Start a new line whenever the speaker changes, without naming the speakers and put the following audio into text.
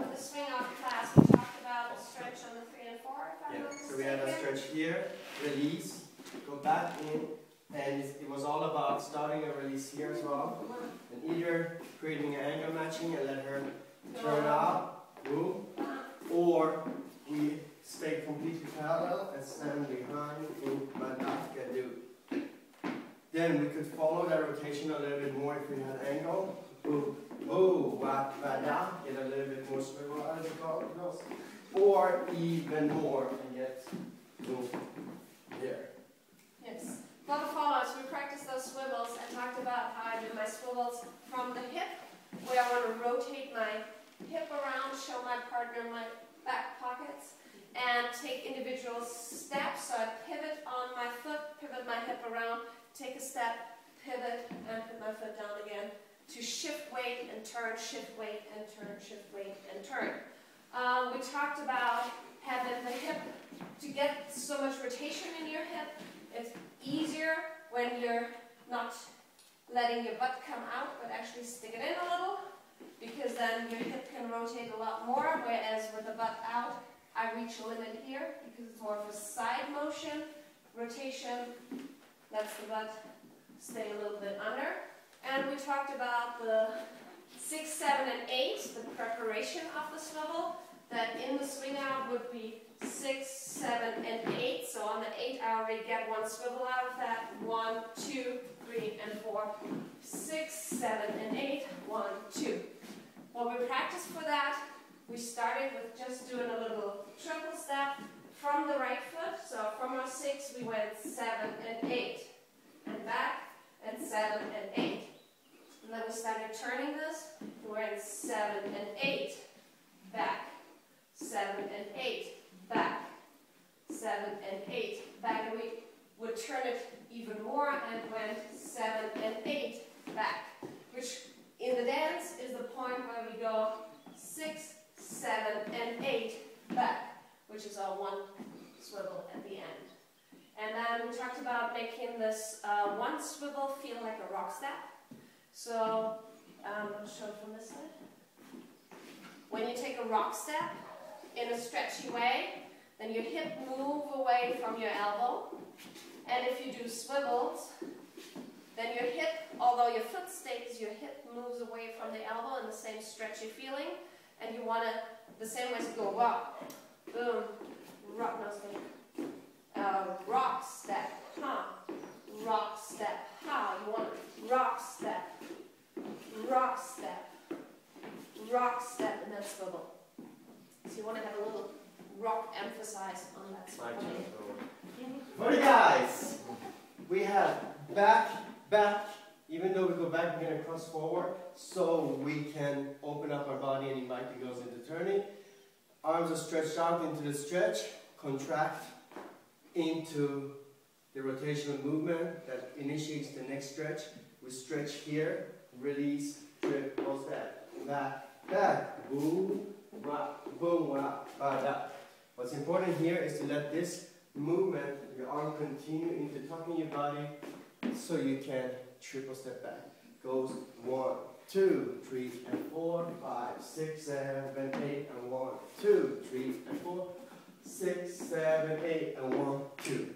of the swing out class, we talked about a stretch on the 3 and 4.
So we had a stretch here, release, go back in, and it was all about starting a release here as well, and either creating an angle matching and let her turn out, boom, or we stay completely parallel and stand behind in Bandha do. Then we could follow that rotation a little bit more if we had angle. Boom, boom, Bandha, get a little bit more swivel as it goes, or even more and get boom there.
Yes. A lot of follow-ups. We practiced those swivels and talked about how I do my swivels from the hip, where I want to rotate my hip around, show my partner my back pockets, and take individual steps. So I pivot on my foot, pivot my hip around, take a step, pivot, and put my foot down again to shift weight and turn, shift weight and turn, shift weight and turn. We talked about having the hip to get so much rotation in your hip. It's easier when you're not letting your butt come out, but actually stick it in a little, because then your hip can rotate a lot more, whereas with the butt out, I reach a limit here, because it's more of a side motion, rotation, lets the butt stay a little bit under. And we talked about the 6, 7, and 8, the preparation of the swivel, that in the swing out would be 6, 7, and 8. So on the 8, I already get one swivel out of that. 1, 2, 3, and 4. 6, 7, and 8. 1, 2. What we practiced for that, we started with just doing a little triple step from the right foot. So from our 6, we went 7 and 8. And back, and 7 and 8. And then we started turning this. We went 7 and 8. Back. 7 and 8. Back. 7 and 8. Back. And we would turn it even more and went 7 and 8. Back. Which in the dance is the point where we go 6, 7, and 8. Back. Which is our one swivel at the end. And then we talked about making this one swivel feel like a rock step. So I'll show it from this side. When you take a rock step in a stretchy way, then your hip move away from your elbow. And if you do swivels, then your hip, although your foot stays, your hip moves away from the elbow in the same stretchy feeling. And you want to, the same way as go rock, boom, rock, no, stay. Rock step, ha, rock step, ha. You want to rock step, rock step, rock step, and then swivel. So you want to have a little rock emphasis on that swivel.
For the guys, we have back, back. Even though we go back, we're going to cross forward so we can open up our body and invite the girls into turning. Arms are stretched out into the stretch, contract into the rotational movement that initiates the next stretch. We stretch here, release, triple step, back, back, boom, rock, boom, rock, back. What's important here is to let this movement, your arm continue into tucking your body so you can triple step back. Goes 1, 2, 3, and 4, 5, 6, 7, 8, and 1, 2, 3, and 4, 6, 7, 8, and 1, 2.